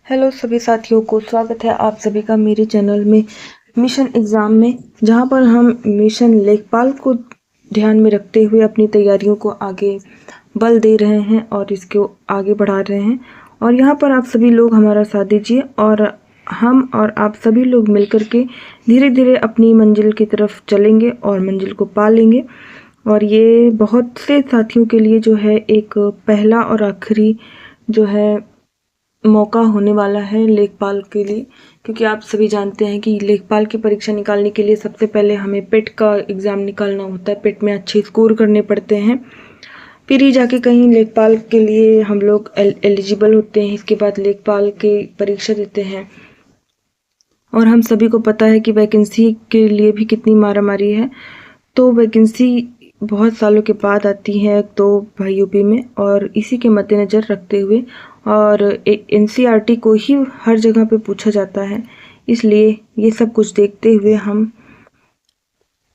Hello सभी साथियों को स्वागत है आप सभी का मेरे चैनल में मिशन एग्ज़ाम में, जहां पर हम मिशन लेखपाल को ध्यान में रखते हुए अपनी तैयारियों को आगे बल दे रहे हैं और इसको आगे बढ़ा रहे हैं। और यहां पर आप सभी लोग हमारा साथ दीजिए और हम और आप सभी लोग मिलकर के धीरे धीरे अपनी मंजिल की तरफ चलेंगे और मंजिल को पा लेंगे। और ये बहुत से साथियों के लिए जो है एक पहला और आखिरी जो है मौका होने वाला है लेखपाल के लिए, क्योंकि आप सभी जानते हैं कि लेखपाल की परीक्षा निकालने के लिए सबसे पहले हमें पेट का एग्ज़ाम निकालना होता है, पेट में अच्छे स्कोर करने पड़ते हैं, फिर ही जाके कहीं लेखपाल के लिए हम लोग एलिजिबल होते हैं। इसके बाद लेखपाल की परीक्षा देते हैं और हम सभी को पता है कि वैकेंसी के लिए भी कितनी मारामारी है। तो वैकेंसी बहुत सालों के बाद आती है तो यूपी में, और इसी के मद्देनज़र रखते हुए और एनसीईआरटी को ही हर जगह पे पूछा जाता है, इसलिए ये सब कुछ देखते हुए हम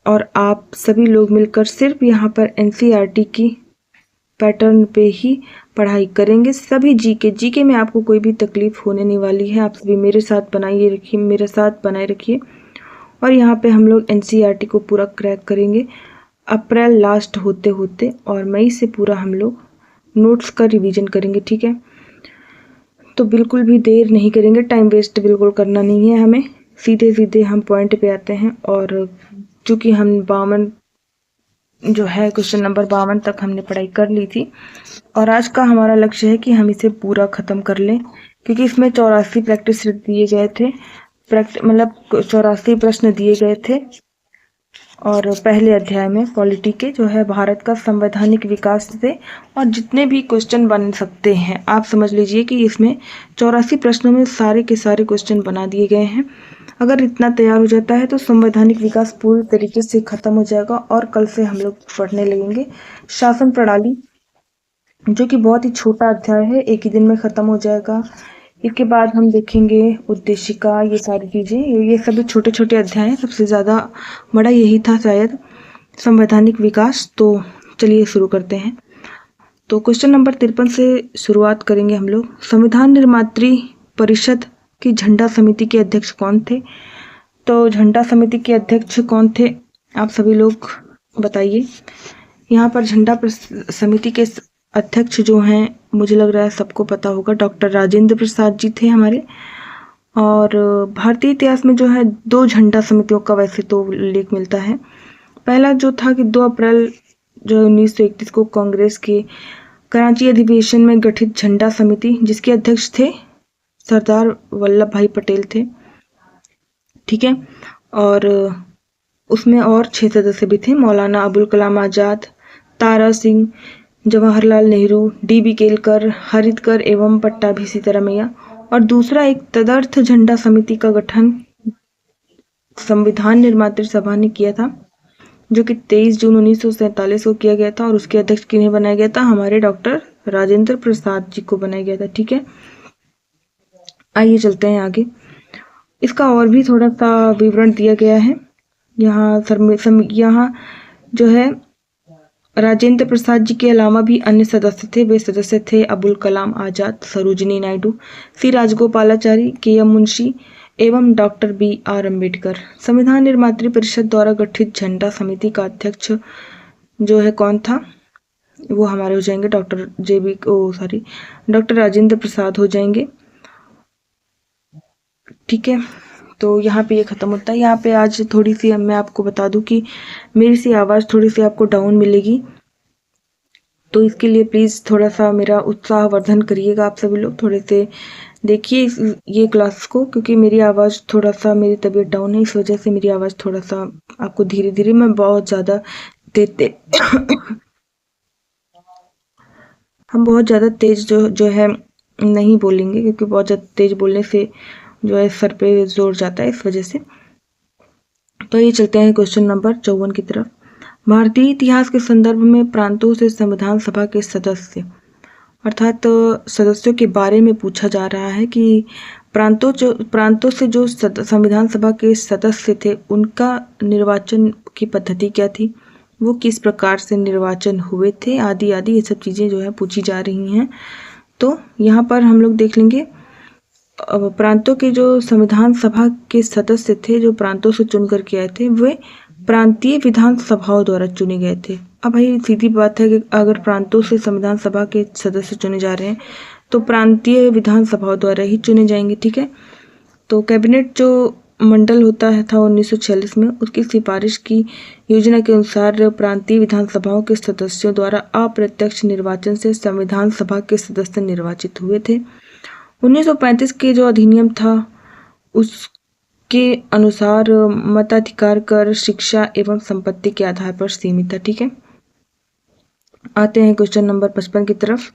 और आप सभी लोग मिलकर सिर्फ यहाँ पर एनसीईआरटी की पैटर्न पे ही पढ़ाई करेंगे। सभी जीके में आपको कोई भी तकलीफ होने नहीं वाली है। आप सभी मेरे साथ बनाए रखिए और यहाँ पे हम लोग एनसीईआरटी को पूरा क्रैक करेंगे अप्रैल लास्ट होते होते, और मई से पूरा हम लोग नोट्स का रिवीजन करेंगे। ठीक है, तो बिल्कुल भी देर नहीं करेंगे, टाइम वेस्ट बिल्कुल करना नहीं है हमें, सीधे सीधे हम पॉइंट पे आते हैं। और चूँकि हम 52 जो है क्वेश्चन नंबर 52 तक हमने पढ़ाई कर ली थी और आज का हमारा लक्ष्य है कि हम इसे पूरा ख़त्म कर लें, क्योंकि इसमें 84 प्रैक्टिस दिए गए थे, मतलब 84 प्रश्न दिए गए थे। और पहले अध्याय में पॉलिटी के जो है भारत का संवैधानिक विकास से और जितने भी क्वेश्चन बन सकते हैं, आप समझ लीजिए कि इसमें 84 प्रश्नों में सारे के सारे क्वेश्चन बना दिए गए हैं। अगर इतना तैयार हो जाता है तो संवैधानिक विकास पूरी तरीके से खत्म हो जाएगा और कल से हम लोग पढ़ने लगेंगे शासन प्रणाली, जो कि बहुत ही छोटा अध्याय है, एक ही दिन में खत्म हो जाएगा। इसके बाद हम देखेंगे उद्देशिका, ये सारी चीज़ें, ये सभी छोटे छोटे अध्याय हैं। सबसे ज़्यादा बड़ा यही था शायद, संवैधानिक विकास। तो चलिए शुरू करते हैं। तो क्वेश्चन नंबर 53 से शुरुआत करेंगे हम लोग। संविधान निर्मात्री परिषद की झंडा समिति के अध्यक्ष कौन थे? तो झंडा समिति के अध्यक्ष कौन थे, आप सभी लोग बताइए। यहाँ पर झंडा समिति के अध्यक्ष जो हैं, मुझे लग रहा है सबको पता होगा, डॉक्टर राजेंद्र प्रसाद जी थे हमारे। और भारतीय इतिहास में जो है 2 झंडा समितियों का वैसे तो उल्लेख मिलता है। पहला जो था कि 2 अप्रैल जो 1931 को कांग्रेस के कराची अधिवेशन में गठित झंडा समिति, जिसके अध्यक्ष थे सरदार वल्लभ भाई पटेल थे। ठीक है, और उसमें और 6 सदस्य भी थे, मौलाना अबुल कलाम आज़ाद, तारा सिंह, जवाहरलाल नेहरू, डी.बी. केलकर, हरितकर एवं पट्टाभी सीतारामैया। और दूसरा एक तदर्थ झंडा समिति का गठन संविधान निर्मात्री सभा ने किया था, जो कि 23 जून 1947 को किया गया था, और उसके अध्यक्ष किन्हें बनाया गया था? हमारे डॉक्टर राजेंद्र प्रसाद जी को बनाया गया था। ठीक है, आइए चलते हैं आगे। इसका और भी थोड़ा सा विवरण दिया गया है यहाँ जो है राजेंद्र प्रसाद जी के अलावा भी अन्य सदस्य थे। वे सदस्य थे अबुल कलाम आज़ाद, सरोजिनी नायडू, सी राजगोपालाचारी, के.एम. मुंशी एवं डॉक्टर B.R. अम्बेडकर। संविधान निर्मात्री परिषद द्वारा गठित झंडा समिति का अध्यक्ष जो है कौन था? वो हमारे हो जाएंगे डॉक्टर राजेंद्र प्रसाद हो जाएंगे। ठीक है, तो यहाँ पे ये ख़त्म होता है। यहाँ पे आज थोड़ी सी मैं आपको बता दूं कि मेरी सी आवाज़ थोड़ी सी आपको डाउन मिलेगी, तो इसके लिए प्लीज़ थोड़ा सा मेरा उत्साहवर्धन करिएगा। आप सभी लोग थोड़े से देखिए ये क्लास को, क्योंकि मेरी आवाज़ थोड़ा सा, मेरी तबीयत डाउन है, इस वजह से मेरी आवाज़ थोड़ा सा आपको धीरे धीरे, मैं बहुत ज़्यादा हम बहुत ज़्यादा तेज़ जो है नहीं बोलेंगे, क्योंकि बहुत ज़्यादा तेज़ बोलने से जो है सर पे जोर जाता है, इस वजह से। तो ये चलते हैं क्वेश्चन नंबर 54 की तरफ। भारतीय इतिहास के संदर्भ में प्रांतों से संविधान सभा के सदस्य, अर्थात सदस्यों के बारे में पूछा जा रहा है कि प्रांतों से जो संविधान सभा के सदस्य थे, उनका निर्वाचन की पद्धति क्या थी, वो किस प्रकार से निर्वाचन हुए थे, आदि आदि ये सब चीज़ें जो है पूछी जा रही हैं। तो यहाँ पर हम लोग देख लेंगे प्रांतों के जो संविधान सभा के सदस्य थे, जो प्रांतों से चुन करके आए थे, वे प्रांतीय विधान सभाओं द्वारा चुने गए थे। अब भाई सीधी बात है कि अगर प्रांतों से संविधान सभा के सदस्य चुने जा रहे हैं तो प्रांतीय विधान सभाओं द्वारा ही चुने जाएंगे, ठीक है। तो कैबिनेट जो मंडल होता है था 1946 में, उसकी सिफारिश की योजना के अनुसार प्रांतीय विधानसभाओं के सदस्यों द्वारा अप्रत्यक्ष निर्वाचन से संविधान सभा के सदस्य निर्वाचित हुए थे। 1935 के जो अधिनियम था उसके अनुसार मताधिकार कर शिक्षा एवं संपत्ति के आधार पर सीमित था, ठीक है। आते हैं क्वेश्चन नंबर 55 की तरफ।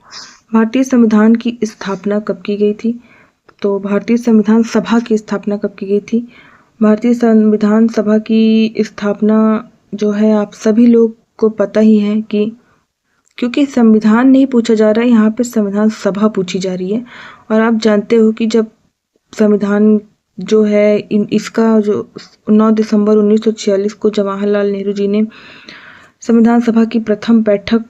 भारतीय संविधान की स्थापना कब की गई थी? तो भारतीय संविधान सभा की स्थापना कब की गई थी? भारतीय संविधान सभा की स्थापना जो है आप सभी लोग को पता ही है कि क्योंकि संविधान नहीं पूछा जा रहा है, यहाँ पे संविधान सभा पूछी जा रही है। और आप जानते हो कि जब संविधान जो है इसका जो 9 दिसंबर 1946 को जवाहरलाल नेहरू जी ने संविधान सभा की प्रथम बैठक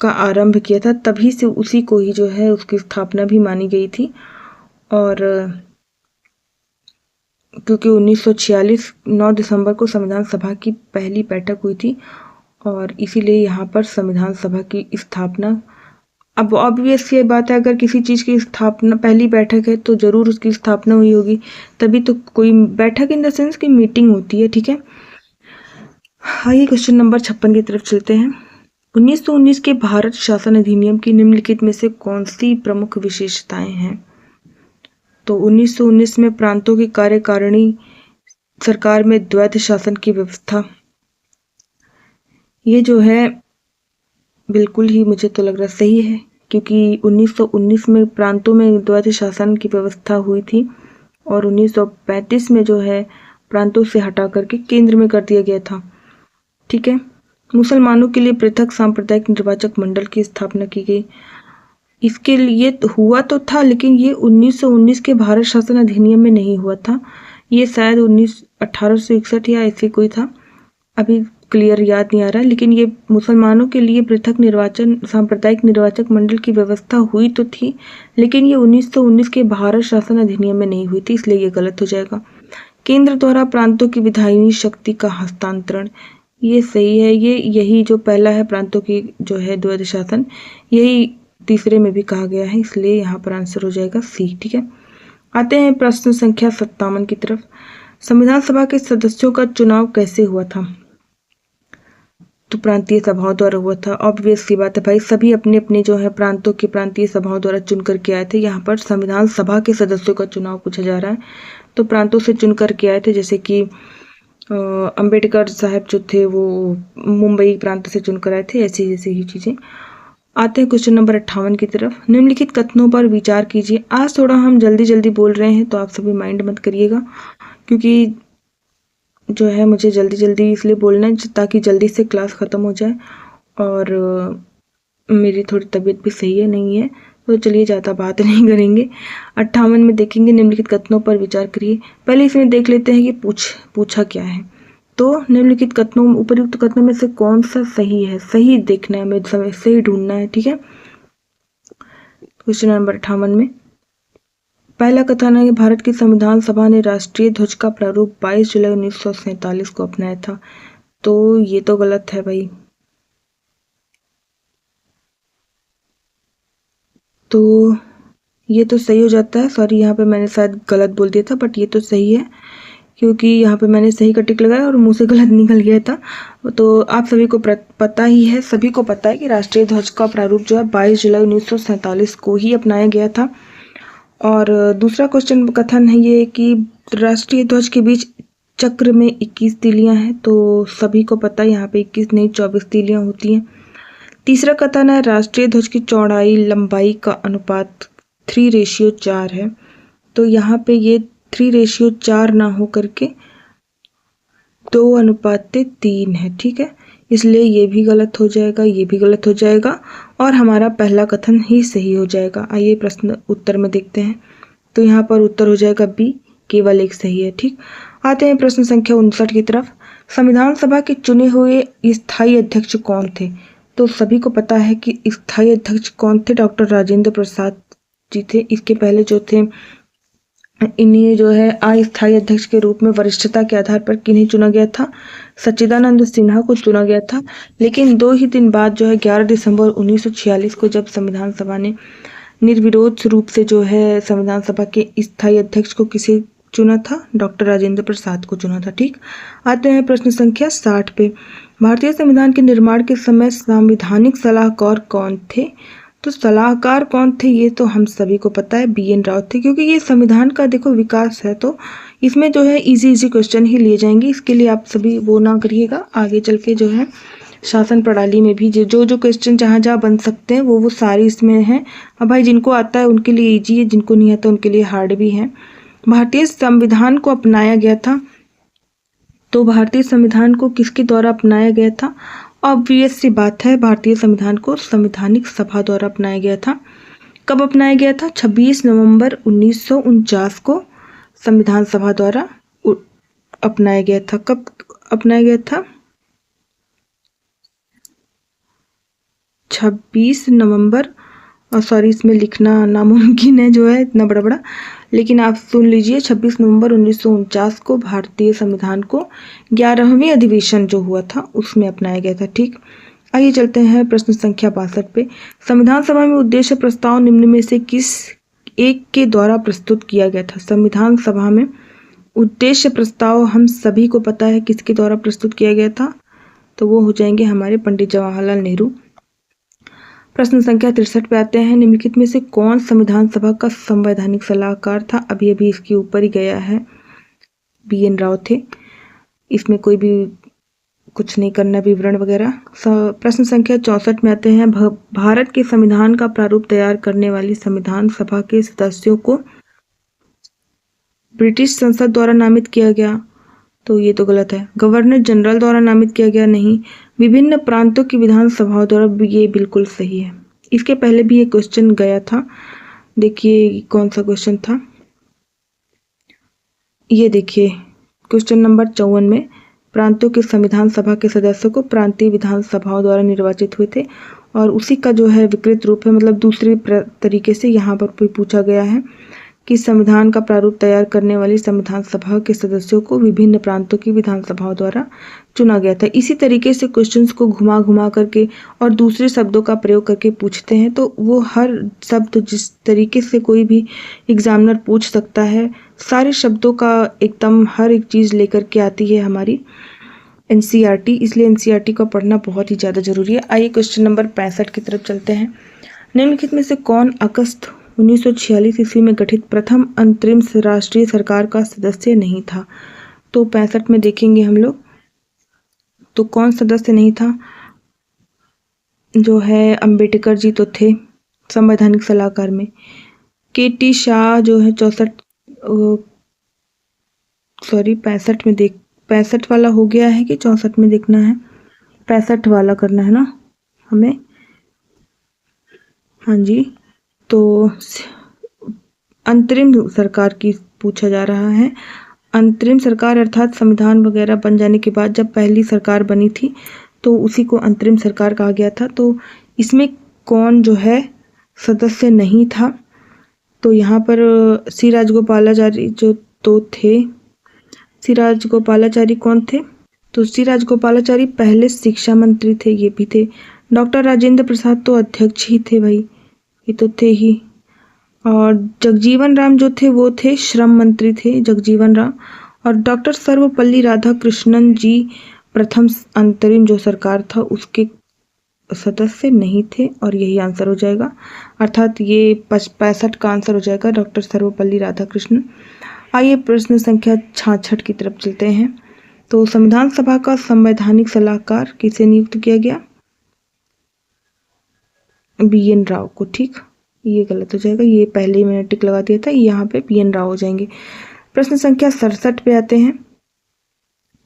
का आरंभ किया था, तभी से उसी को ही जो है उसकी स्थापना भी मानी गई थी। और क्योंकि 1946 9 दिसंबर को संविधान सभा की पहली बैठक हुई थी और इसीलिए यहाँ पर संविधान सभा की स्थापना। अब ऑब्वियस ये बात है, अगर किसी चीज़ की स्थापना पहली बैठक है तो ज़रूर उसकी स्थापना हुई होगी, तभी तो कोई बैठक इन द सेंस की मीटिंग होती है, ठीक है। आइए क्वेश्चन नंबर 56 की तरफ चलते हैं। 1919 के भारत शासन अधिनियम की निम्नलिखित में से कौन सी प्रमुख विशेषताएं हैं? तो 1919 में प्रांतों की कार्यकारिणी सरकार में द्वैध शासन की व्यवस्था, ये जो है बिल्कुल ही मुझे तो लग रहा सही है, क्योंकि 1919 में प्रांतों में द्वैध शासन की व्यवस्था हुई थी और 1935 में जो है प्रांतों से हटा करके केंद्र में कर दिया गया था, ठीक है। मुसलमानों के लिए पृथक सांप्रदायिक निर्वाचक मंडल की स्थापना की गई। इसके लिए हुआ तो था, लेकिन ये 1919 के भारत शासन अधिनियम में नहीं हुआ था, ये शायद 1861 या ऐसे कोई था, अभी क्लियर याद नहीं आ रहा है। लेकिन ये मुसलमानों के लिए पृथक निर्वाचन सांप्रदायिक निर्वाचक मंडल की व्यवस्था हुई तो थी, लेकिन ये 1919 के भारत शासन अधिनियम में नहीं हुई थी, इसलिए ये गलत हो जाएगा। केंद्र द्वारा प्रांतों की विधायी शक्ति का हस्तांतरण, ये सही है। ये यही जो पहला है प्रांतों की जो है द्वैध शासन, यही तीसरे में भी कहा गया है, इसलिए यहाँ पर आंसर हो जाएगा सी, ठीक है। आते हैं प्रश्न संख्या 57 की तरफ। संविधान सभा के सदस्यों का चुनाव कैसे हुआ था? तो प्रांतीय सभाओं द्वारा हुआ था। ऑब्वियस सी बात है भाई, सभी अपने अपने जो है प्रांतों के प्रांतीय सभाओं द्वारा चुन करके आए थे। यहाँ पर संविधान सभा के सदस्यों का चुनाव पूछा जा रहा है, तो प्रांतों से चुन करके आए थे, जैसे कि अंबेडकर साहब जो थे वो मुंबई प्रांत से चुनकर आए थे, ऐसी जैसी ही चीज़ें। आते हैं क्वेश्चन नंबर 58 की तरफ। निम्नलिखित कथनों पर विचार कीजिए। आज थोड़ा हम जल्दी जल्दी बोल रहे हैं, तो आप सभी माइंड मत करिएगा, क्योंकि जो है मुझे जल्दी जल्दी इसलिए बोलना है ताकि जल्दी से क्लास ख़त्म हो जाए। और मेरी थोड़ी तबीयत भी सही है नहीं है, तो चलिए ज़्यादा बात नहीं करेंगे। 58 में देखेंगे निम्नलिखित कथनों पर विचार करिए। पहले इसमें देख लेते हैं कि पूछा क्या है। तो निम्नलिखित कथनों उपयुक्त कथनों में से कौन सा सही है, सही देखना है, हमें समय सही ढूंढना है, ठीक है। क्वेश्चन नंबर 58 में पहला कथन है कि भारत की संविधान सभा ने राष्ट्रीय ध्वज का प्रारूप 22 जुलाई 1947 को अपनाया था। तो ये तो गलत है भाई, तो ये तो सही हो जाता है। सॉरी, यहाँ पे मैंने शायद गलत बोल दिया था, बट ये तो सही है, क्योंकि यहाँ पे मैंने सही का टिक लगाया और मुंह से गलत निकल गया था। तो आप सभी को पता ही है, सभी को पता है कि राष्ट्रीय ध्वज का प्रारूप जो है 22 जुलाई 1947 को ही अपनाया गया था। और दूसरा क्वेश्चन कथन है ये कि राष्ट्रीय ध्वज के बीच चक्र में 21 तीलियां हैं, तो सभी को पता है यहाँ पे 21 नहीं 24 तीलियां होती हैं। तीसरा कथन है राष्ट्रीय ध्वज की चौड़ाई लंबाई का अनुपात 3:4 है, तो यहाँ पे ये 3:4 ना हो करके 2:3 है, ठीक है। इसलिए ये भी गलत हो जाएगा, ये भी गलत हो जाएगा और हमारा पहला कथन ही सही हो जाएगा। आइए प्रश्न उत्तर में देखते हैं। तो यहाँ पर उत्तर हो जाएगा बी, केवल एक सही है, ठीक। आते हैं प्रश्न संख्या 59 की तरफ। संविधान सभा के चुने हुए स्थायी अध्यक्ष कौन थे? तो सभी को पता है कि स्थायी अध्यक्ष कौन थे, डॉक्टर राजेंद्र प्रसाद जी थे। इसके पहले जो थे इन्हें जो है अस्थायी अध्यक्ष के रूप में वरिष्ठता के आधार पर किन्हें चुना गया था? सच्चिदानंद सिन्हा को चुना गया था। लेकिन 2 ही दिन बाद जो है 11 दिसंबर 1946 को जब संविधान सभा ने निर्विरोध रूप से जो है संविधान सभा के स्थायी अध्यक्ष को किसे चुना था? डॉक्टर राजेंद्र प्रसाद को चुना था। ठीक, आते हैं प्रश्न संख्या 60 पे। भारतीय संविधान के निर्माण के समय संवैधानिक सलाहकार कौन थे? तो सलाहकार कौन थे ये तो हम सभी को पता है, BN राव थे, क्योंकि ये संविधान का देखो विकास है तो इसमें जो है इजी क्वेश्चन ही लिए जाएंगे। इसके लिए आप सभी वो ना करिएगा, आगे चल के जो है शासन प्रणाली में भी जो क्वेश्चन जहाँ जहाँ बन सकते हैं वो सारे इसमें हैं। अब भाई जिनको आता है उनके लिए इजी है, जिनको नहीं आता उनके लिए हार्ड भी है। भारतीय संविधान को अपनाया गया था, तो भारतीय संविधान को किसके द्वारा अपनाया गया था? ऑब्वियस सी बात है, भारतीय संविधान को संवैधानिक सभा द्वारा अपनाया गया था। कब अपनाया गया था? 26 नवंबर 1949 को संविधान सभा द्वारा अपनाया गया था। कब अपनाया गया था? 26 नवंबर, और सॉरी इसमें लिखना नामुमकिन है जो है इतना बड़ा, लेकिन आप सुन लीजिए 26 नवंबर 1949 को भारतीय संविधान को 11वें अधिवेशन जो हुआ था उसमें अपनाया गया था। ठीक, आइए चलते हैं प्रश्न संख्या 62 पे। संविधान सभा में उद्देश्य प्रस्ताव निम्न में से किस एक के द्वारा प्रस्तुत किया गया था? संविधान सभा में उद्देश्य प्रस्ताव हम सभी को पता है किसके द्वारा प्रस्तुत किया गया था, तो वो हो जाएंगे हमारे पंडित जवाहरलाल नेहरू। प्रश्न संख्या 63 पे आते हैं। निम्नलिखित में से कौन संविधान सभा का संवैधानिक सलाहकार था? अभी इसके ऊपर ही गया है, BN राव थे, इसमें कोई भी कुछ नहीं करना विवरण वगैरह। प्रश्न संख्या 64 में आते हैं। भारत के संविधान का प्रारूप तैयार करने वाली संविधान सभा के सदस्यों को ब्रिटिश संसद द्वारा नामित किया गया, तो ये तो गलत है। गवर्नर जनरल द्वारा नामित किया गया, नहीं। विभिन्न प्रांतों की विधानसभाओं द्वारा, ये बिल्कुल सही है। इसके पहले भी ये क्वेश्चन गया था, देखिए कौन सा क्वेश्चन था, ये देखिए क्वेश्चन नंबर 54 में प्रांतों के संविधान सभा के सदस्यों को प्रांतीय विधानसभाओं द्वारा निर्वाचित हुए थे, और उसी का जो है विकृत रूप है, मतलब दूसरे तरीके से यहाँ पर पूछा गया है कि संविधान का प्रारूप तैयार करने वाली संविधान सभा के सदस्यों को विभिन्न प्रांतों की विधानसभाओं द्वारा चुना गया था। इसी तरीके से क्वेश्चंस को घुमा करके और दूसरे शब्दों का प्रयोग करके पूछते हैं, तो वो हर शब्द जिस तरीके से कोई भी एग्जामिनर पूछ सकता है, सारे शब्दों का एकदम हर एक चीज़ लेकर के आती है हमारी NCERT, इसलिए NCERT को पढ़ना बहुत ही ज़्यादा जरूरी है। आइए क्वेश्चन नंबर 65 की तरफ चलते हैं। निम्नलिखित में से कौन अगस्त 1946 ईस्वी में गठित प्रथम अंतरिम राष्ट्रीय सरकार का सदस्य नहीं था? तो 65 में देखेंगे हम लोग, तो कौन सदस्य नहीं था? जो है अंबेडकर जी तो थे संवैधानिक सलाहकार में। KT शाह जो है 65 में 65 वाला हो गया है कि 64 में देखना है? 65 वाला करना है ना हमें, हाँ जी। तो अंतरिम सरकार की पूछा जा रहा है। अंतरिम सरकार अर्थात संविधान वगैरह बन जाने के बाद जब पहली सरकार बनी थी तो उसी को अंतरिम सरकार कहा गया था। तो इसमें कौन जो है सदस्य नहीं था? तो यहाँ पर सी राजगोपालाचारी जो तो थे। सी राजगोपालाचारी कौन थे? तो सी राजगोपालाचारी पहले शिक्षा मंत्री थे, ये भी थे। डॉक्टर राजेंद्र प्रसाद तो अध्यक्ष ही थे भाई, ये तो थे ही। और जगजीवन राम जो थे वो थे श्रम मंत्री थे, जगजीवन राम। और डॉक्टर सर्वपल्ली राधाकृष्णन जी प्रथम अंतरिम जो सरकार था उसके सदस्य नहीं थे, और यही आंसर हो जाएगा, अर्थात ये 65 का आंसर हो जाएगा, डॉक्टर सर्वपल्ली राधाकृष्णन। आइए प्रश्न संख्या 66 की तरफ चलते हैं। तो संविधान सभा का संवैधानिक सलाहकार किसे नियुक्त किया गया? BN राव को। ठीक, ये गलत हो जाएगा, ये पहले ही मैंने टिक लगा दिया था, यहाँ पे BN राव हो जाएंगे। प्रश्न संख्या 67 पे आते हैं।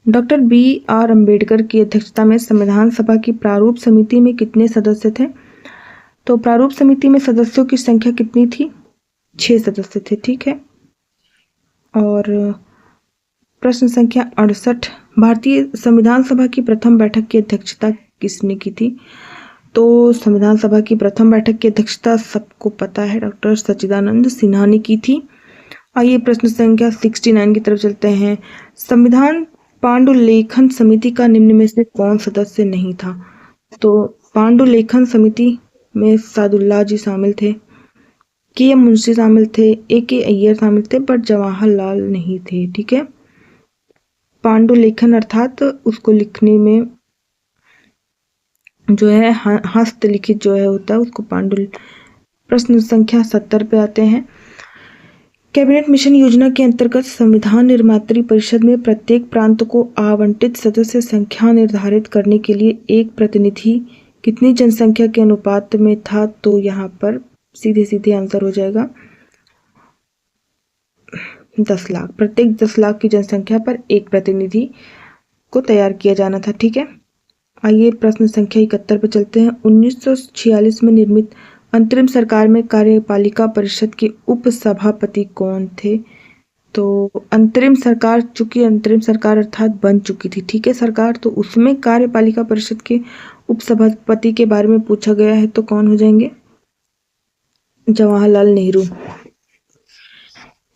डॉक्टर BR अम्बेडकर की अध्यक्षता में संविधान सभा की प्रारूप समिति में कितने सदस्य थे? तो प्रारूप समिति में सदस्यों की संख्या कितनी थी? 6 सदस्य थे। ठीक है, और प्रश्न संख्या 68, भारतीय संविधान सभा की प्रथम बैठक की अध्यक्षता किसने की थी? तो संविधान सभा की प्रथम बैठक की अध्यक्षता सबको पता है, डॉक्टर सच्चिदानंद सिन्हा ने की थी। आइए प्रश्न संख्या 69 की तरफ चलते हैं। संविधान पांडुलेखन समिति का निम्न में से कौन सदस्य नहीं था? तो पांडुलेखन समिति में सादुल्ला जी शामिल थे, के एम मुंशी शामिल थे, ए के अय्यर शामिल थे, बट जवाहरलाल नहीं थे। ठीक है, पांडुलेखन अर्थात उसको लिखने में जो है हस्तलिखित जो है होता है उसको पांडुल। प्रश्न संख्या 70 पे आते हैं। कैबिनेट मिशन योजना के अंतर्गत संविधान निर्मात्री परिषद में प्रत्येक प्रांत को आवंटित सदस्य संख्या निर्धारित करने के लिए एक प्रतिनिधि कितनी जनसंख्या के अनुपात में था? तो यहाँ पर सीधे सीधे आंसर हो जाएगा 10 लाख। प्रत्येक 10 लाख की जनसंख्या पर एक प्रतिनिधि को तैयार किया जाना था। ठीक है, आइए प्रश्न संख्या 71 पर चलते हैं। 1946 में निर्मित अंतरिम सरकार में कार्यपालिका परिषद के उपसभापति कौन थे? तो अंतरिम सरकार, चूंकि अंतरिम सरकार अर्थात बन चुकी थी, ठीक है, सरकार, तो उसमें कार्यपालिका परिषद के उपसभापति के बारे में पूछा गया है तो कौन हो जाएंगे? जवाहरलाल नेहरू।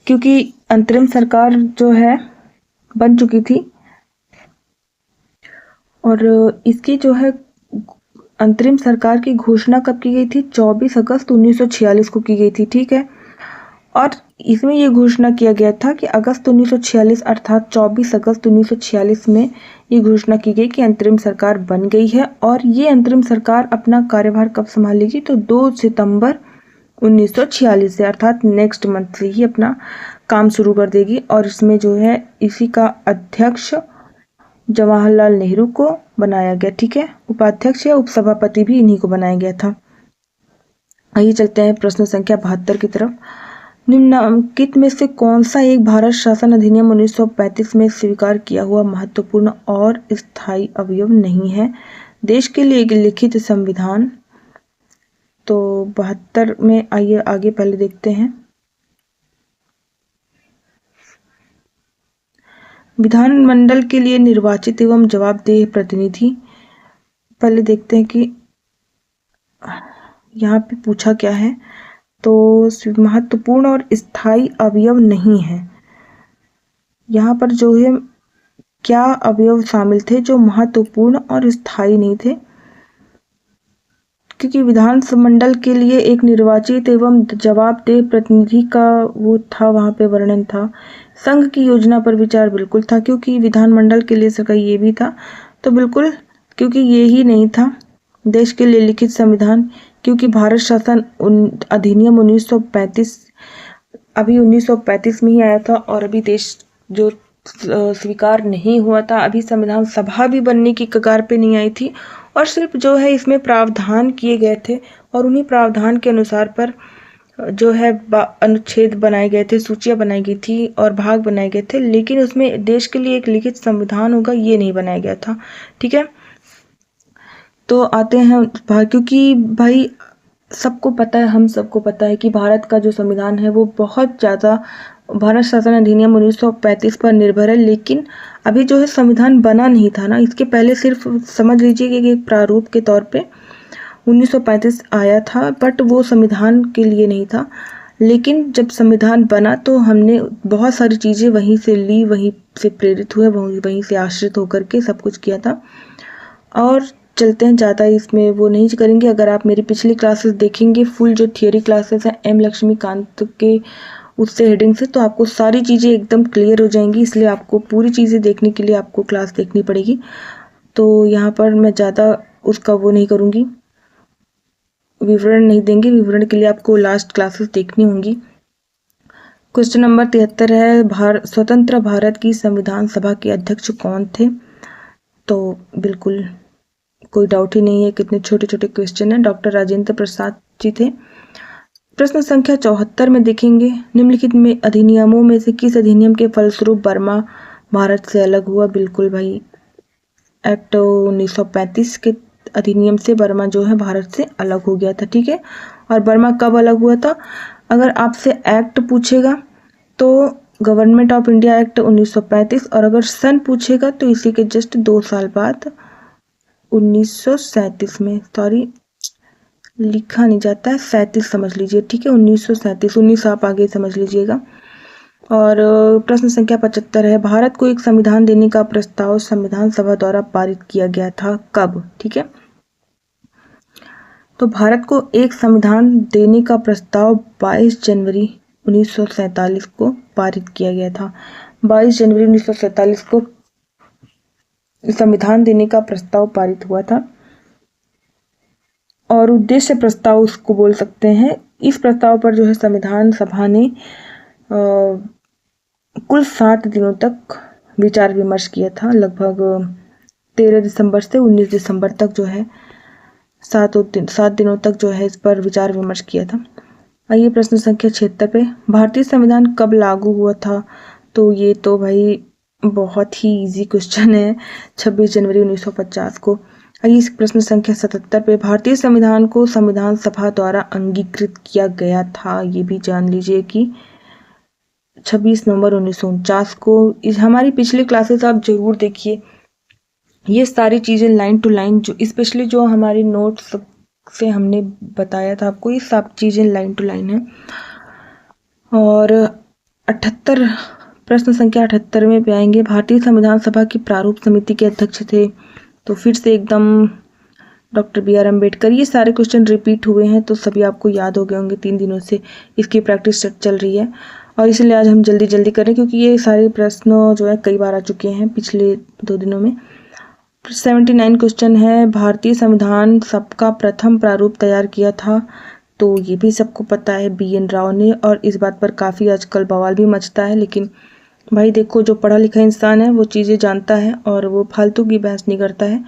क्योंकि अंतरिम सरकार जो है बन चुकी थी और इसकी जो है अंतरिम सरकार की घोषणा कब की गई थी? 24 अगस्त 1946 को की गई थी। ठीक है, और इसमें ये घोषणा किया गया था कि अगस्त 1946 अर्थात 24 अगस्त 1946 में ये घोषणा की गई कि अंतरिम सरकार बन गई है और ये अंतरिम सरकार अपना कार्यभार कब संभालेगी? तो 2 सितंबर 1946 से अर्थात नेक्स्ट मंथ से ही अपना काम शुरू कर देगी। और इसमें जो है इसी का अध्यक्ष जवाहरलाल नेहरू को बनाया गया। ठीक है, उपाध्यक्ष या उपसभापति भी इन्हीं को बनाया गया था। आइए चलते हैं प्रश्न संख्या 72 की तरफ। निम्नलिखित में से कौन सा एक भारत शासन अधिनियम 1935 में स्वीकार किया हुआ महत्वपूर्ण और स्थायी अवयव नहीं है? देश के लिए एक लिखित संविधान। तो 72 में आइए आगे पहले देखते हैं। विधानमंडल के लिए निर्वाचित एवं जवाबदेह प्रतिनिधि। पहले देखते हैं कि यहाँ पे पूछा क्या है। तो महत्वपूर्ण और स्थायी अवयव नहीं है। यहाँ पर जो है क्या अवयव शामिल थे जो महत्वपूर्ण और स्थायी नहीं थे? क्योंकि विधानमंडल के लिए एक निर्वाचित एवं जवाबदेह प्रतिनिधि का वो था, वहाँ पे वर्णन था। संघ की योजना पर विचार बिल्कुल था, क्योंकि विधानमंडल के लिए सका ये भी था, तो बिल्कुल, क्योंकि ये ही नहीं था। देश के लिए लिखित संविधान, क्योंकि भारत शासन अधिनियम 1935 अभी 1935 में ही आया था और अभी देश जो स्वीकार नहीं हुआ था, अभी संविधान सभा भी बनने की कगार पे नहीं आई थी और सिर्फ जो है इसमें प्रावधान किए गए थे और उन्हीं प्रावधान के अनुसार पर जो है अनुच्छेद बनाए गए थे, सूचियां बनाई गई थी और भाग बनाए गए थे, लेकिन उसमें देश के लिए एक लिखित संविधान होगा ये नहीं बनाया गया था। ठीक है, तो आते हैं क्योंकि भाई सबको पता है, हम सबको पता है कि भारत का जो संविधान है वो बहुत ज़्यादा भारत शासन अधिनियम 1935 पर निर्भर है, लेकिन अभी जो है संविधान बना नहीं था ना, इसके पहले सिर्फ समझ लीजिए कि एक प्रारूप के तौर पे 1935 आया था, बट वो संविधान के लिए नहीं था। लेकिन जब संविधान बना तो हमने बहुत सारी चीज़ें वहीं से ली, वहीं से प्रेरित हुए, वहीं से आश्रित होकर के सब कुछ किया था। और चलते हैं, ज़्यादा इसमें वो नहीं करेंगे। अगर आप मेरी पिछली क्लासेस देखेंगे, फुल जो थियोरी क्लासेस हैं एम लक्ष्मीकांत के उससे हेडिंग से, तो आपको सारी चीज़ें एकदम क्लियर हो जाएंगी। इसलिए आपको पूरी चीज़ें देखने के लिए आपको क्लास देखनी पड़ेगी। तो यहाँ पर मैं ज़्यादा उसका वो नहीं करूँगी, विवरण नहीं देंगे। विवरण के लिए आपको लास्ट क्लासेस देखनी होंगी। क्वेश्चन नंबर 73 है, स्वतंत्र भारत की संविधान सभा के अध्यक्ष कौन थे? तो बिल्कुल कोई डाउट ही नहीं है, कितने छोटे छोटे क्वेश्चन हैं। डॉक्टर राजेंद्र प्रसाद जी थे। प्रश्न संख्या 74 में देखेंगे, निम्नलिखित में अधिनियमों में से किस अधिनियम के फलस्वरूप बर्मा भारत से अलग हुआ? बिल्कुल भाई, एक्ट 1935 के अधिनियम से बर्मा जो है भारत से अलग हो गया था। ठीक है, और बर्मा कब अलग हुआ था? अगर आपसे एक्ट पूछेगा तो गवर्नमेंट ऑफ इंडिया एक्ट 1935, और अगर सन पूछेगा तो इसी के जस्ट 2 साल बाद 1937 में, सॉरी लिखा नहीं जाता है, 37 समझ लीजिए। ठीक है, 1937, 19 आप आगे समझ लीजिएगा। और प्रश्न संख्या 75 है, भारत को एक संविधान देने का प्रस्ताव संविधान सभा द्वारा पारित किया गया था कब? ठीक है, तो भारत को एक संविधान देने का प्रस्ताव 22 जनवरी 1947 को पारित किया गया था। 22 जनवरी 1947 को संविधान देने का प्रस्ताव पारित हुआ था। और उद्देश्य प्रस्ताव उसको बोल सकते हैं। इस प्रस्ताव पर जो है संविधान सभा ने कुल 7 दिनों तक विचार विमर्श किया था। लगभग 13 दिसंबर से 19 दिसंबर तक जो है 7 दिनों तक जो है इस पर विचार विमर्श किया था। आइए प्रश्न संख्या 76 पे, भारतीय संविधान कब लागू हुआ था? तो ये तो भाई बहुत ही इजी क्वेश्चन है, 26 जनवरी 1950 को। आइए इस प्रश्न संख्या 77 पे, भारतीय संविधान को संविधान सभा द्वारा अंगीकृत किया गया था। ये भी जान लीजिए कि 26 नवंबर 1949 को। हमारी पिछली क्लासेस आप जरूर देखिए, ये सारी चीज़ें लाइन टू लाइन, जो स्पेशली जो हमारे नोट्स से हमने बताया था आपको, ये सब चीज़ें लाइन टू लाइन है। और 78 प्रश्न संख्या 78 में पे आएंगे, भारतीय संविधान सभा की प्रारूप समिति के अध्यक्ष थे। तो फिर से एकदम डॉक्टर BR अम्बेडकर। ये सारे क्वेश्चन रिपीट हुए हैं तो सभी आपको याद हो गए होंगे, 3 दिनों से इसकी प्रैक्टिस चल रही है और इसलिए आज हम जल्दी जल्दी करें क्योंकि ये सारे प्रश्न जो है कई बार आ चुके हैं पिछले 2 दिनों में। 79 क्वेश्चन है, भारतीय संविधान सबका प्रथम प्रारूप तैयार किया था। तो ये भी सबको पता है, BN राव ने। और इस बात पर काफ़ी आजकल बवाल भी मचता है, लेकिन भाई देखो, जो पढ़ा लिखा इंसान है वो चीज़ें जानता है और वो फालतू की बहस नहीं करता है।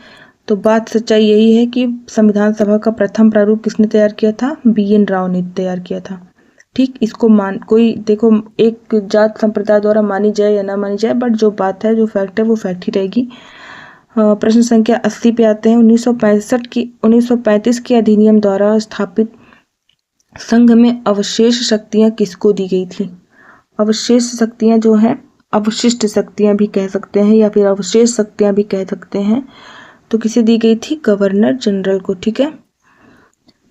तो बात सच्चाई यही है कि संविधान सभा का प्रथम प्रारूप किसने तैयार किया था? BN राव ने तैयार किया था। ठीक, इसको कोई देखो, एक जात संप्रदाय द्वारा मानी जाए या ना मानी जाए, बट जो बात है, जो फैक्ट है, वो फैक्ट ही रहेगी। प्रश्न संख्या 80 पे आते हैं, 1935 के अधिनियम द्वारा स्थापित संघ में अवशेष शक्तियां किसको दी गई थी? अवशेष शक्तियां जो है, अवशिष्ट शक्तियां भी कह सकते हैं या फिर अवशेष शक्तियां भी कह सकते हैं, तो किसे दी गई थी? गवर्नर जनरल को। ठीक है,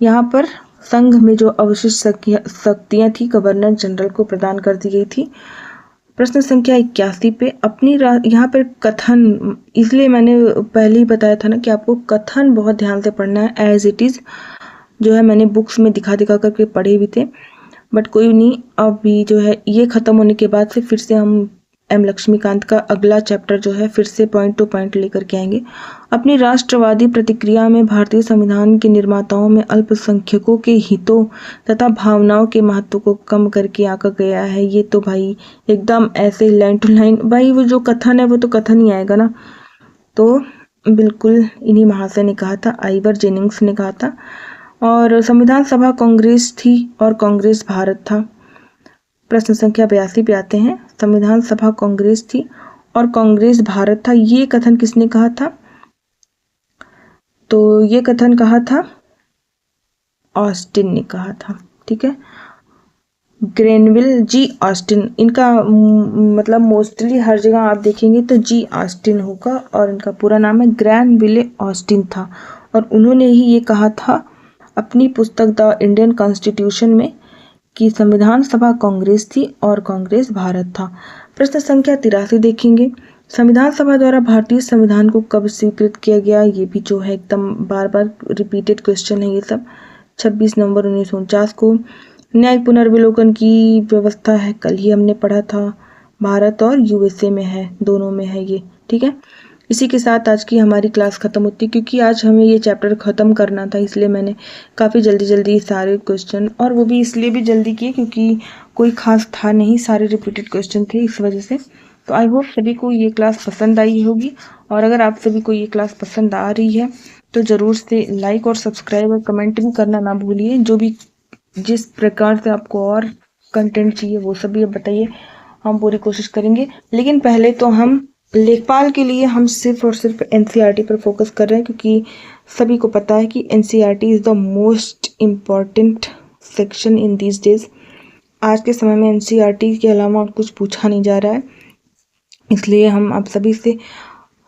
यहाँ पर संघ में जो अवशिष्ट शक्तियां थी गवर्नर जनरल को प्रदान कर दी गई थी। प्रश्न संख्या 81 पे, यहाँ पर कथन, इसलिए मैंने पहले ही बताया था ना कि आपको कथन बहुत ध्यान से पढ़ना है। एज इट इज जो है मैंने बुक्स में दिखा करके पढ़े भी थे, बट कोई नहीं, अभी जो है ये खत्म होने के बाद से फिर से हम M लक्ष्मीकांत का अगला चैप्टर जो है फिर से पॉइंट टू पॉइंट लेकर के आएंगे। अपनी राष्ट्रवादी प्रतिक्रिया में भारतीय संविधान के निर्माताओं में अल्पसंख्यकों के हितों तथा भावनाओं के महत्व को कम करके आंका गया है। ये तो भाई एकदम ऐसे लाइन टू लाइन, भाई वो जो कथन है वो तो कथन ही आएगा ना। तो बिल्कुल इन्हीं महाशय ने कहा था, आइवर जेनिंग्स ने कहा था। और संविधान सभा कांग्रेस थी और कांग्रेस भारत था। प्रश्न संख्या 82 पे आते हैं, संविधान सभा कांग्रेस थी और कांग्रेस भारत था, ये कथन किसने कहा था? तो ये कथन कहा था ऑस्टिन ने कहा था। ठीक है, ग्रेनविल जी ऑस्टिन, इनका मतलब मोस्टली हर जगह आप देखेंगे तो जी ऑस्टिन होगा और इनका पूरा नाम है ग्रेनविले ऑस्टिन था। और उन्होंने ही ये कहा था अपनी पुस्तक द इंडियन कॉन्स्टिट्यूशन में कि संविधान सभा कांग्रेस थी और कांग्रेस भारत था। प्रश्न संख्या 83 देखेंगे, संविधान सभा द्वारा भारतीय संविधान को कब स्वीकृत किया गया? ये भी जो है एकदम बार बार रिपीटेड क्वेश्चन है ये सब। 26 नवंबर 1949 को। न्यायिक पुनर्विलोकन की व्यवस्था है, कल ही हमने पढ़ा था, भारत और USA में है, दोनों में है ये। ठीक है, इसी के साथ आज की हमारी क्लास खत्म होती है क्योंकि आज हमें ये चैप्टर खत्म करना था, इसलिए मैंने काफ़ी जल्दी सारे क्वेश्चन, और वो भी इसलिए भी जल्दी किए क्योंकि कोई खास था नहीं, सारे रिपीटेड क्वेश्चन थे इस वजह से। तो आई होप सभी को ये क्लास पसंद आई होगी, और अगर आप सभी को ये क्लास पसंद आ रही है तो ज़रूर से लाइक और सब्सक्राइब और कमेंट भी करना ना भूलिए। जो भी जिस प्रकार से आपको और कंटेंट चाहिए वो सभी बताइए, हम पूरी कोशिश करेंगे। लेकिन पहले तो हम लेखपाल के लिए हम सिर्फ और सिर्फ NCERT पर फोकस कर रहे हैं क्योंकि सभी को पता है कि NCERT is the most important section in these days. आज के समय में NCERT के अलावा कुछ पूछा नहीं जा रहा है, इसलिए हम आप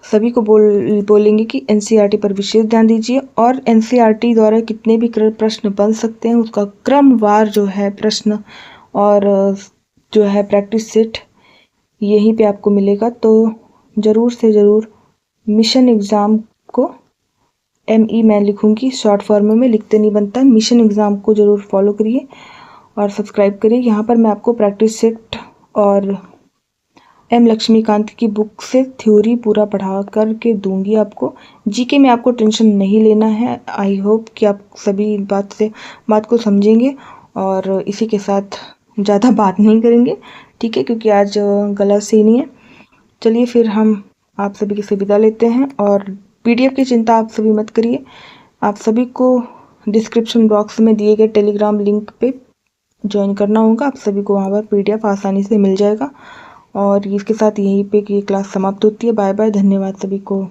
सभी को बोलेंगे कि NCERT पर विशेष ध्यान दीजिए। और NCERT द्वारा कितने भी प्रश्न बन सकते हैं उसका क्रमवार जो है प्रश्न और जो है प्रैक्टिस सेट यहीं पे आपको मिलेगा। तो ज़रूर से ज़रूर मिशन एग्ज़ाम को ME मैं लिखूँगी, शॉर्ट फॉर्म में लिखते नहीं बनता, मिशन एग्ज़ाम को ज़रूर फॉलो करिए और सब्सक्राइब करिए। यहाँ पर मैं आपको प्रैक्टिस सेट और M लक्ष्मीकांत की बुक से थ्योरी पूरा पढ़ा कर के दूंगी आपको। GK में आपको टेंशन नहीं लेना है। आई होप कि आप सभी बात को समझेंगे और इसी के साथ ज़्यादा बात नहीं करेंगे, ठीक है, क्योंकि आज गला सही नहीं है। चलिए फिर हम आप सभी से विदा लेते हैं और PDF की चिंता आप सभी मत करिए। आप सभी को डिस्क्रिप्शन बॉक्स में दिए गए टेलीग्राम लिंक पे ज्वाइन करना होगा। आप सभी को वहाँ पर PDF आसानी से मिल जाएगा। और इसके साथ यहीं पे ये क्लास समाप्त होती है। बाय बाय, धन्यवाद सभी को।